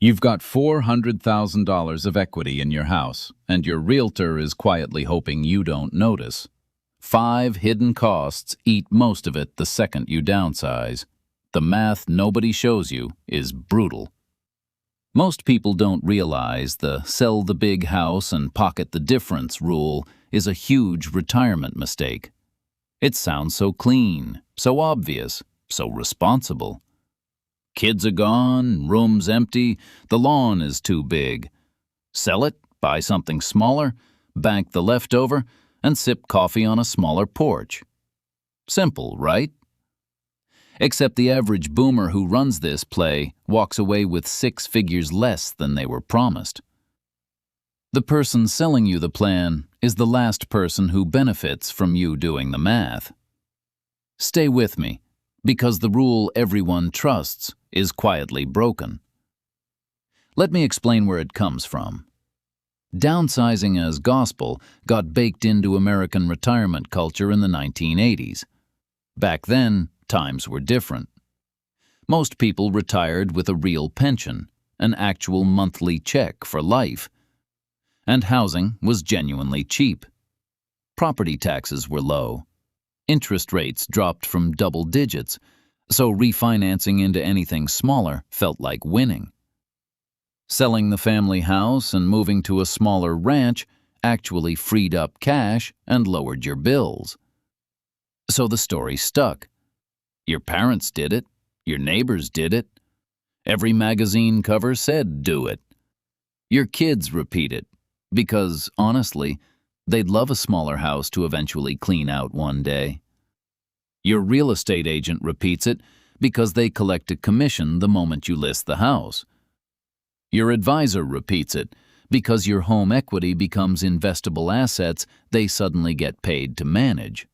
You've got $400,000 of equity in your house, and your realtor is quietly hoping you don't notice. 5 hidden costs eat most of it the second you downsize. The math nobody shows you is brutal. Most people don't realize the sell the big house and pocket the difference rule is a huge retirement mistake. It sounds so clean, so obvious, so responsible. Kids are gone, room's empty, the lawn is too big. Sell it, buy something smaller, bank the leftover, and sip coffee on a smaller porch. Simple, right? Except the average boomer who runs this play walks away with 6 figures less than they were promised. The person selling you the plan is the last person who benefits from you doing the math. Stay with me, because the rule everyone trusts is quietly broken. Let me explain where it comes from. Downsizing as gospel got baked into American retirement culture in the 1980s. Back then, times were different. Most people retired with a real pension, an actual monthly check for life. And housing was genuinely cheap. Property taxes were low. Interest rates dropped from double digits, so refinancing into anything smaller felt like winning. Selling the family house and moving to a smaller ranch actually freed up cash and lowered your bills. So the story stuck. Your parents did it. Your neighbors did it. Every magazine cover said do it. Your kids repeat it, because, honestly, they'd love a smaller house to eventually clean out one day. Your real estate agent repeats it because they collect a commission the moment you list the house. Your advisor repeats it because your home equity becomes investable assets they suddenly get paid to manage.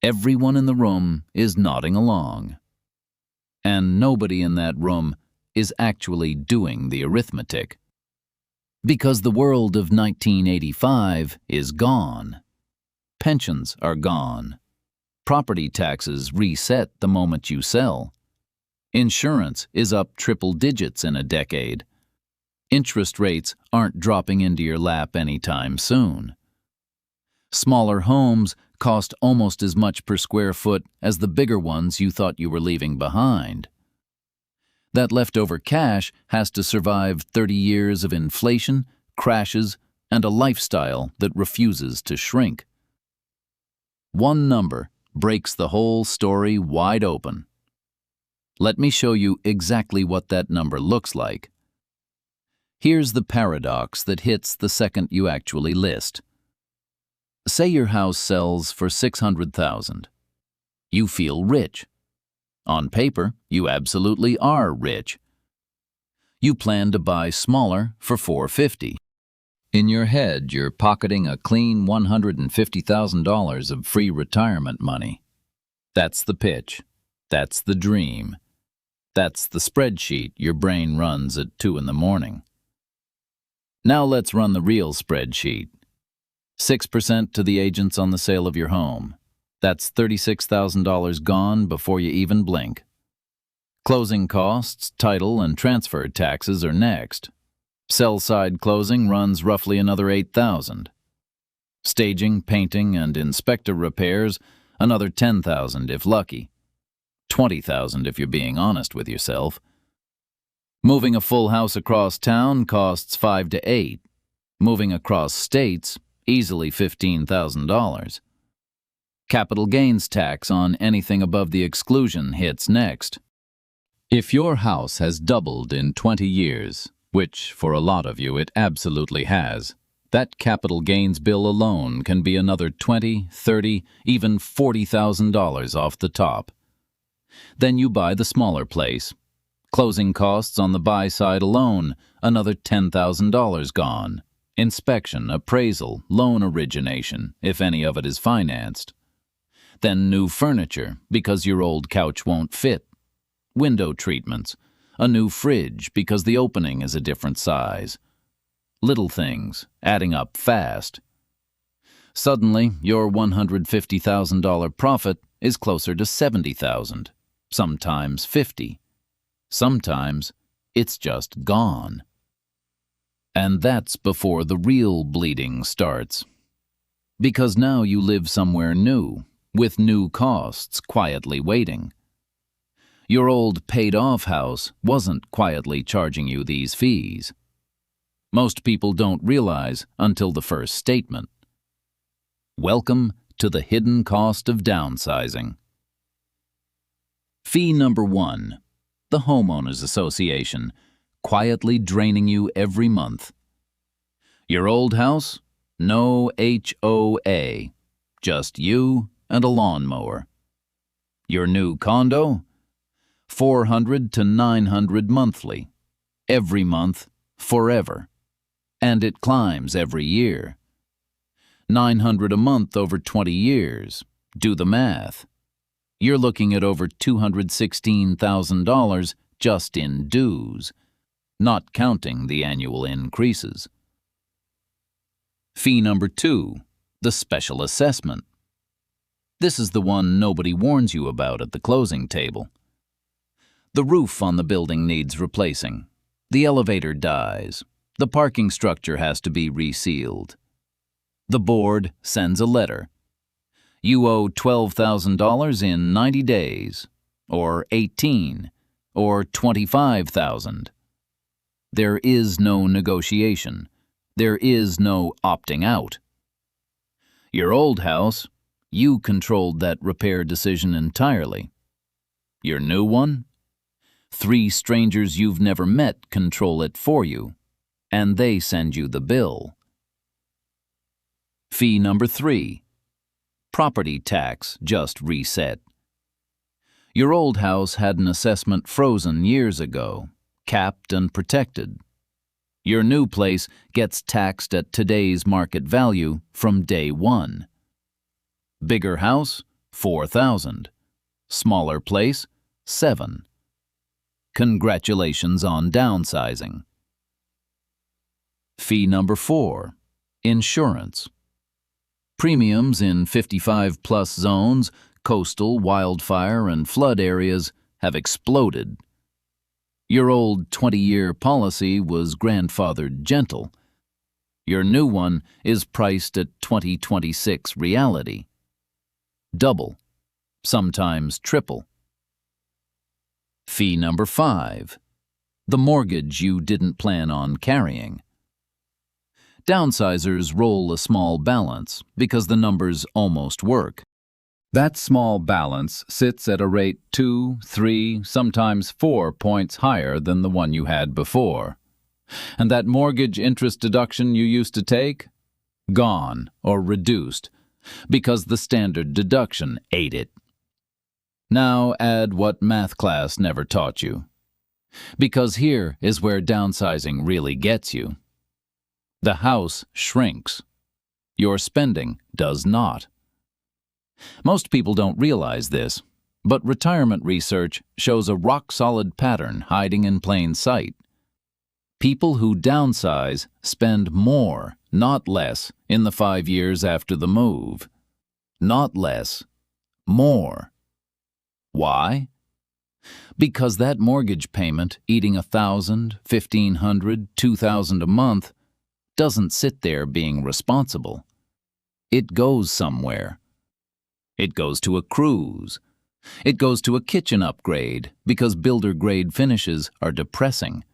Everyone in the room is nodding along. And nobody in that room is actually doing the arithmetic. Because the world of 1985 is gone. Pensions are gone. Property taxes reset the moment you sell. Insurance is up triple digits in a decade. Interest rates aren't dropping into your lap anytime soon. Smaller homes cost almost as much per square foot as the bigger ones you thought you were leaving behind. That leftover cash has to survive 30 years of inflation, crashes, and a lifestyle that refuses to shrink. One number breaks the whole story wide open. Let me show you exactly what that number looks like. Here's the paradox that hits the second you actually list. Say your house sells for $600,000. You feel rich. On paper, you absolutely are rich. You plan to buy smaller for $450,000. In your head, you're pocketing a clean $150,000 of free retirement money. That's the pitch. That's the dream. That's the spreadsheet your brain runs at 2 in the morning. Now let's run the real spreadsheet. 6% to the agents on the sale of your home. That's $36,000 gone before you even blink. Closing costs, title, and transfer taxes are next. Sell-side closing runs roughly another $8,000. Staging, painting, and inspector repairs, another $10,000 if lucky. $20,000 if you're being honest with yourself. Moving a full house across town costs $5,000 to $8,000. Moving across states, easily $15,000. Capital gains tax on anything above the exclusion hits next. If your house has doubled in 20 years, which for a lot of you it absolutely has, that capital gains bill alone can be another $20,000, $30,000, even $40,000 off the top. Then you buy the smaller place. Closing costs on the buy side alone, another $10,000 gone. Inspection, appraisal, loan origination, if any of it is financed. Then new furniture, because your old couch won't fit. Window treatments. A new fridge, because the opening is a different size. Little things, adding up fast. Suddenly, your $150,000 profit is closer to $70,000, sometimes $50,000, sometimes It's just gone. And that's before the real bleeding starts. Because now you live somewhere new, with new costs quietly waiting. Your old paid-off house wasn't quietly charging you these fees. Most people don't realize until the first statement. Welcome to the hidden cost of downsizing. Fee number 1, the Homeowners Association, quietly draining you every month. Your old house? No HOA, just you and a lawnmower. Your new condo? $400 to $900 monthly, every month, forever. And it climbs every year. $900 a month over 20 years. Do the math. You're looking at over $216,000 just in dues, not counting the annual increases. Fee number 2, the special assessment. This is the one nobody warns you about at the closing table. The roof on the building needs replacing. The elevator dies. The parking structure has to be resealed. The board sends a letter. You owe $12,000 in 90 days, or 18, or 25,000. There is no negotiation. There is no opting out. Your old house, you controlled that repair decision entirely. Your new one? 3 strangers you've never met control it for you, and they send you the bill. Fee number 3, property tax just reset. Your old house had an assessment frozen years ago, capped and protected. Your new place gets taxed at today's market value from day 1. Bigger house, $4,000. Smaller place, $7,000. Congratulations on downsizing. Fee number 4, insurance. Premiums in 55-plus zones, coastal, wildfire, and flood areas have exploded. Your old 20-year policy was grandfathered gentle. Your new one is priced at 2026 reality. Double, sometimes triple. Fee number 5, the mortgage you didn't plan on carrying. Downsizers roll a small balance because the numbers almost work. That small balance sits at a rate 2, 3, sometimes 4 points higher than the one you had before. And that mortgage interest deduction you used to take? Gone or reduced, because the standard deduction ate it. Now add what math class never taught you. Because here is where downsizing really gets you. The house shrinks. Your spending does not. Most people don't realize this, but retirement research shows a rock-solid pattern hiding in plain sight. People who downsize spend more, not less, in the 5 years after the move. Not less, more. Why? Because that mortgage payment, eating $1,000, $1,500, $2,000 a month, doesn't sit there being responsible. It goes somewhere. It goes to a cruise. It goes to a kitchen upgrade because builder-grade finishes are depressing.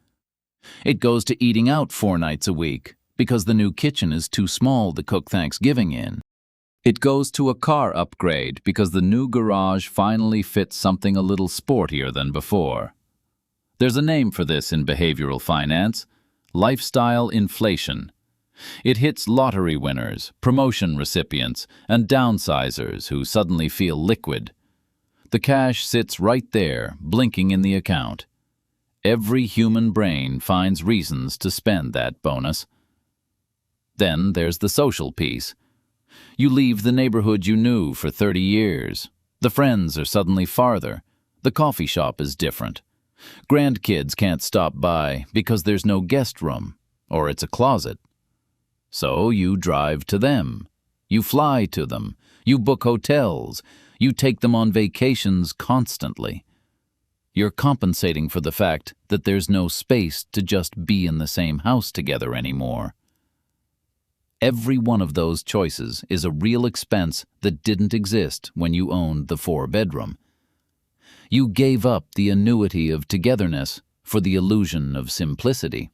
It goes to eating out 4 nights a week because the new kitchen is too small to cook Thanksgiving in. It goes to a car upgrade because the new garage finally fits something a little sportier than before. There's a name for this in behavioral finance: lifestyle inflation. It hits lottery winners, promotion recipients, and downsizers who suddenly feel liquid. The cash sits right there, blinking in the account. Every human brain finds reasons to spend that bonus. Then there's the social piece. You leave the neighborhood you knew for 30 years. The friends are suddenly farther. The coffee shop is different. Grandkids can't stop by because there's no guest room, or it's a closet. So you drive to them. You fly to them. You book hotels. You take them on vacations constantly. You're compensating for the fact that there's no space to just be in the same house together anymore. Every one of those choices is a real expense that didn't exist when you owned the 4-bedroom. You gave up the annuity of togetherness for the illusion of simplicity.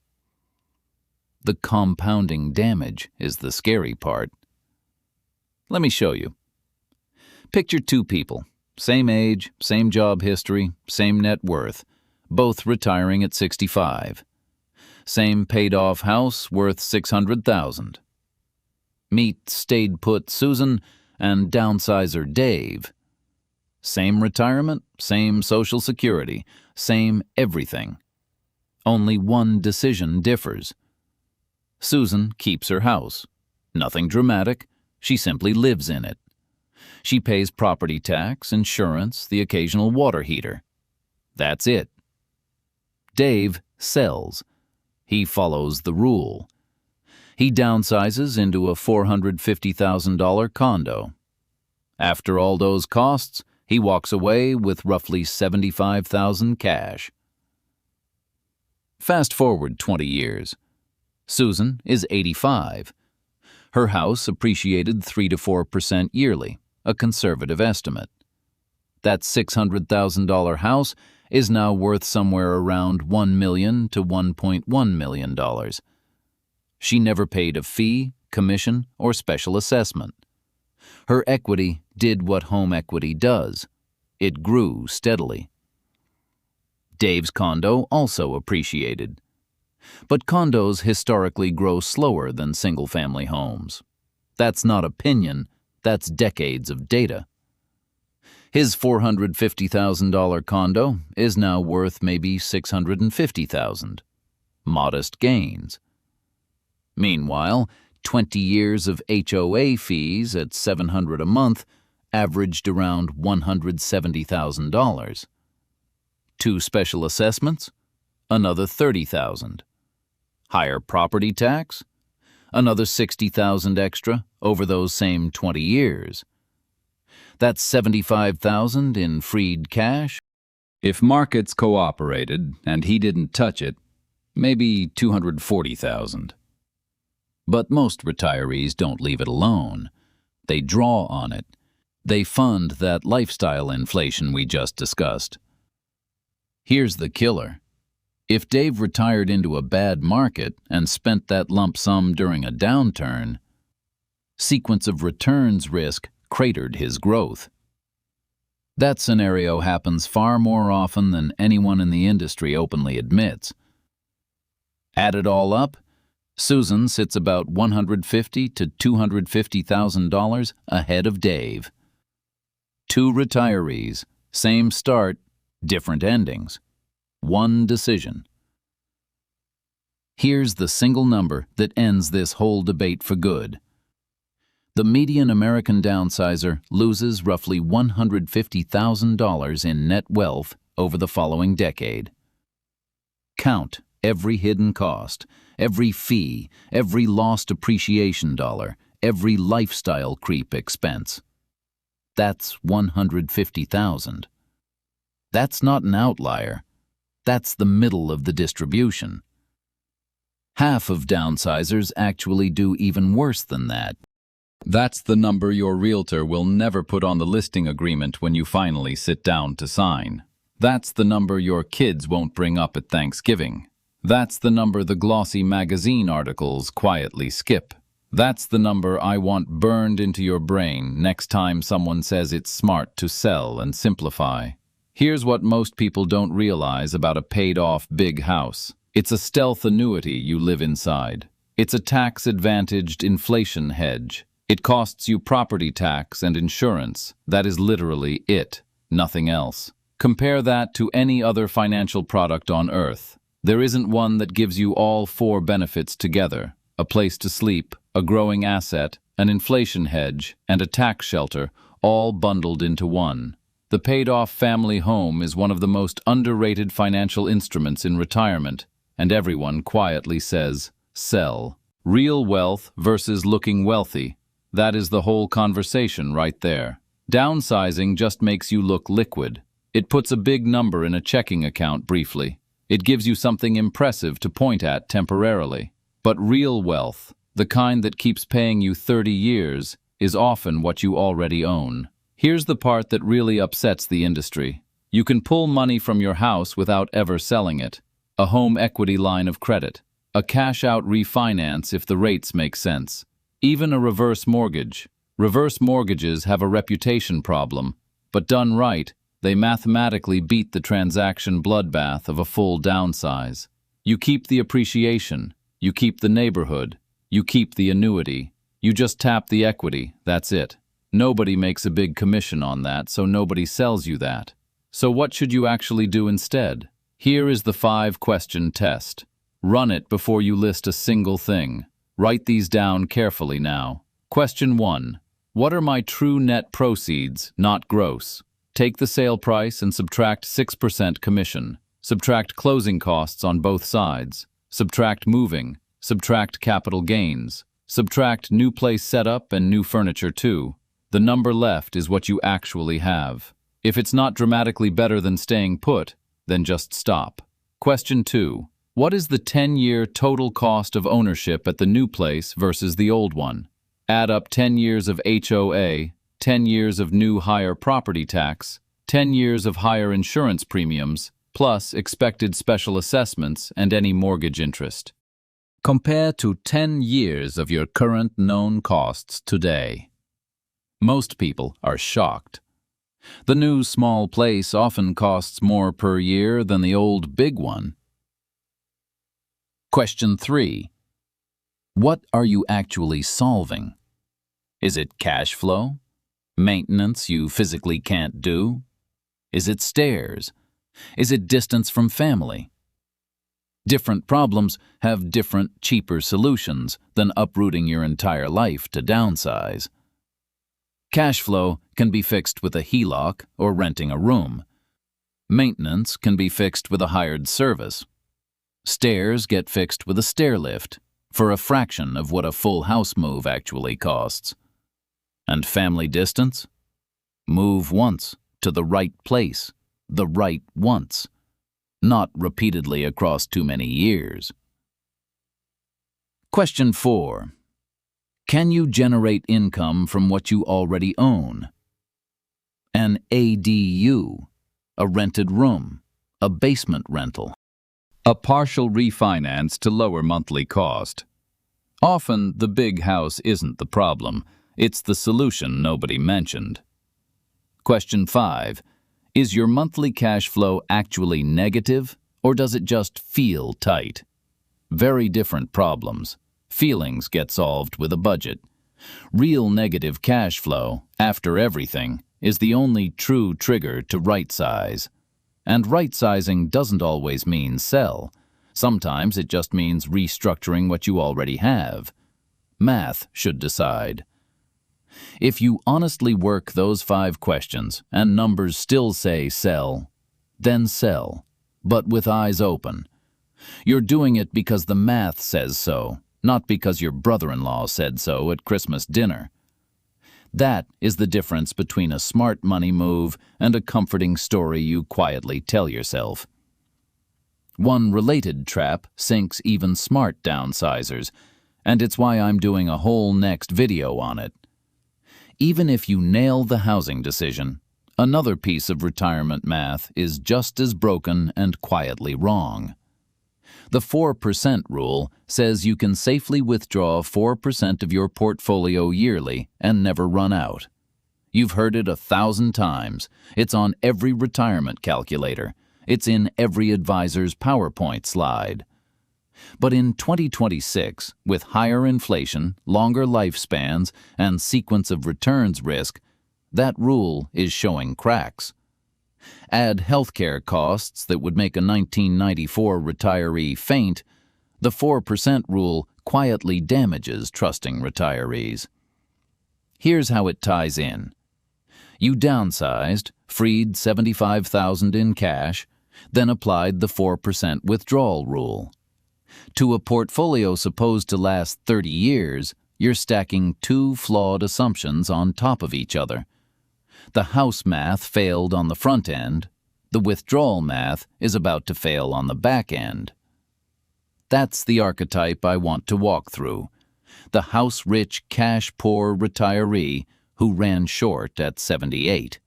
The compounding damage is the scary part. Let me show you. Picture two people, same age, same job history, same net worth, both retiring at 65. Same paid-off house worth $600,000. Meet stayed-put Susan and downsizer Dave. Same retirement, same Social Security, same everything. Only one decision differs. Susan keeps her house. Nothing dramatic. She simply lives in it. She pays property tax, insurance, the occasional water heater. That's it. Dave sells. He follows the rule. He downsizes into a $450,000 condo. After all those costs, he walks away with roughly $75,000 cash. Fast forward 20 years. Susan is 85. Her house appreciated 3 to 4% yearly, a conservative estimate. That $600,000 house is now worth somewhere around $1 million to $1.1 million. She never paid a fee, commission, or special assessment. Her equity did what home equity does. It grew steadily. Dave's condo also appreciated. But condos historically grow slower than single-family homes. That's not opinion, that's decades of data. His $450,000 condo is now worth maybe $650,000. Modest gains. Meanwhile, 20 years of HOA fees at $700 a month averaged around $170,000. 2 special assessments, another $30,000. Higher property tax, another $60,000 extra over those same 20 years. That's $75,000 in freed cash. If markets cooperated and he didn't touch it, maybe $240,000. But most retirees don't leave it alone. They draw on it. They fund that lifestyle inflation we just discussed. Here's the killer. If Dave retired into a bad market and spent that lump sum during a downturn, sequence of returns risk cratered his growth. That scenario happens far more often than anyone in the industry openly admits. Add it all up, Susan sits about $150,000 to $250,000 ahead of Dave. 2 retirees, same start, different endings. One decision. Here's the single number that ends this whole debate for good. The median American downsizer loses roughly $150,000 in net wealth over the following decade. Count every hidden cost, every fee, every lost appreciation dollar, every lifestyle creep expense. That's $150,000. That's not an outlier. That's the middle of the distribution. Half of downsizers actually do even worse than that. That's the number your realtor will never put on the listing agreement when you finally sit down to sign. That's the number your kids won't bring up at Thanksgiving. That's the number the glossy magazine articles quietly skip. That's the number I want burned into your brain next time someone says it's smart to sell and simplify. Here's what most people don't realize about a paid-off big house. It's a stealth annuity you live inside. It's a tax-advantaged inflation hedge. It costs you property tax and insurance. That is literally it, nothing else. Compare that to any other financial product on earth. There isn't one that gives you all 4 benefits together: a place to sleep, a growing asset, an inflation hedge, and a tax shelter, all bundled into one. The paid-off family home is one of the most underrated financial instruments in retirement, and everyone quietly says, sell. Real wealth versus looking wealthy. That is the whole conversation right there. Downsizing just makes you look liquid. It puts a big number in a checking account briefly. It gives you something impressive to point at temporarily. But real wealth, the kind that keeps paying you 30 years, is often what you already own. Here's the part that really upsets the industry. You can pull money from your house without ever selling it. A home equity line of credit. A cash-out refinance if the rates make sense. Even a reverse mortgage. Reverse mortgages have a reputation problem, but done right, they mathematically beat the transaction bloodbath of a full downsize. You keep the appreciation, you keep the neighborhood, you keep the annuity. You just tap the equity, that's it. Nobody makes a big commission on that, so nobody sells you that. So what should you actually do instead? Here is the 5-question test. Run it before you list a single thing. Write these down carefully now. Question 1. What are my true net proceeds, not gross? Take the sale price and subtract 6% commission. Subtract closing costs on both sides. Subtract moving. Subtract capital gains. Subtract new place setup and new furniture too. The number left is what you actually have. If it's not dramatically better than staying put, then just stop. Question 2. What is the 10-year total cost of ownership at the new place versus the old one? Add up 10 years of HOA, 10 years of new higher property tax, 10 years of higher insurance premiums, plus expected special assessments and any mortgage interest. Compare to 10 years of your current known costs today. Most people are shocked. The new small place often costs more per year than the old big one. Question 3. What are you actually solving? Is it cash flow? Maintenance you physically can't do? Is it stairs? Is it distance from family? Different problems have different, cheaper solutions than uprooting your entire life to downsize. Cash flow can be fixed with a HELOC or renting a room. Maintenance can be fixed with a hired service. Stairs get fixed with a stair lift for a fraction of what a full house move actually costs. And family distance? Move once to the right place, the right once, not repeatedly across too many years. Question 4. Can you generate income from what you already own? An ADU, a rented room, a basement rental. A partial refinance to lower monthly cost. Often, the big house isn't the problem. It's the solution nobody mentioned. Question 5. Is your monthly cash flow actually negative, or does it just feel tight? Very different problems. Feelings get solved with a budget. Real negative cash flow, after everything, is the only true trigger to right-size. And right-sizing doesn't always mean sell. Sometimes it just means restructuring what you already have. Math should decide. If you honestly work those 5 questions and numbers still say sell, then sell, but with eyes open. You're doing it because the math says so, not because your brother-in-law said so at Christmas dinner. That is the difference between a smart money move and a comforting story you quietly tell yourself. One related trap sinks even smart downsizers, and it's why I'm doing a whole next video on it. Even if you nail the housing decision, another piece of retirement math is just as broken and quietly wrong. The 4% rule says you can safely withdraw 4% of your portfolio yearly and never run out. You've heard it 1,000 times. It's on every retirement calculator. It's in every advisor's PowerPoint slide. But in 2026, with higher inflation, longer lifespans, and sequence of returns risk, that rule is showing cracks. Add healthcare costs that would make a 1994 retiree faint, the 4% rule quietly damages trusting retirees. Here's how it ties in. You downsized, freed $75,000 in cash, then applied the 4% withdrawal rule. To a portfolio supposed to last 30 years, you're stacking 2 flawed assumptions on top of each other. The house math failed on the front end, The withdrawal math is about to fail on the back end. That's the archetype I want to walk through. The house-rich, cash-poor retiree who ran short at 78.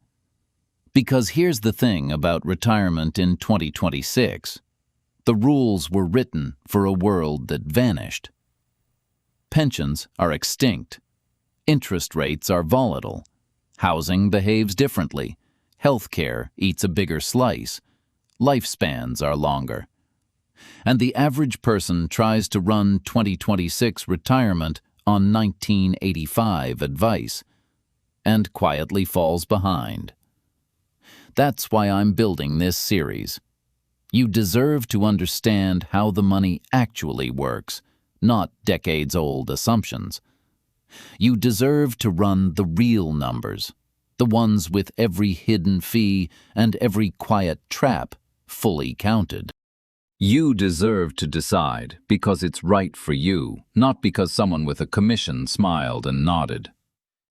Because here's the thing about retirement in 2026. The rules were written for a world that vanished. Pensions are extinct. Interest rates are volatile. Housing behaves differently. Healthcare eats a bigger slice. Lifespans are longer. And the average person tries to run 2026 retirement on 1985 advice and quietly falls behind. That's why I'm building this series. You deserve to understand how the money actually works, not decades-old assumptions. You deserve to run the real numbers, the ones with every hidden fee and every quiet trap fully counted. You deserve to decide because it's right for you, not because someone with a commission smiled and nodded.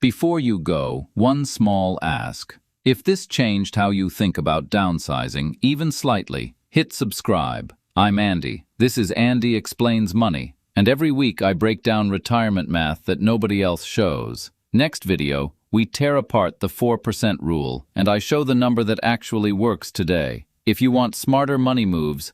Before you go, one small ask. If this changed how you think about downsizing, even slightly, hit subscribe. I'm Andy. This is Andy Explains Money, and every week I break down retirement math that nobody else shows. Next video, we tear apart the 4% rule, and I show the number that actually works today. If you want smarter money moves,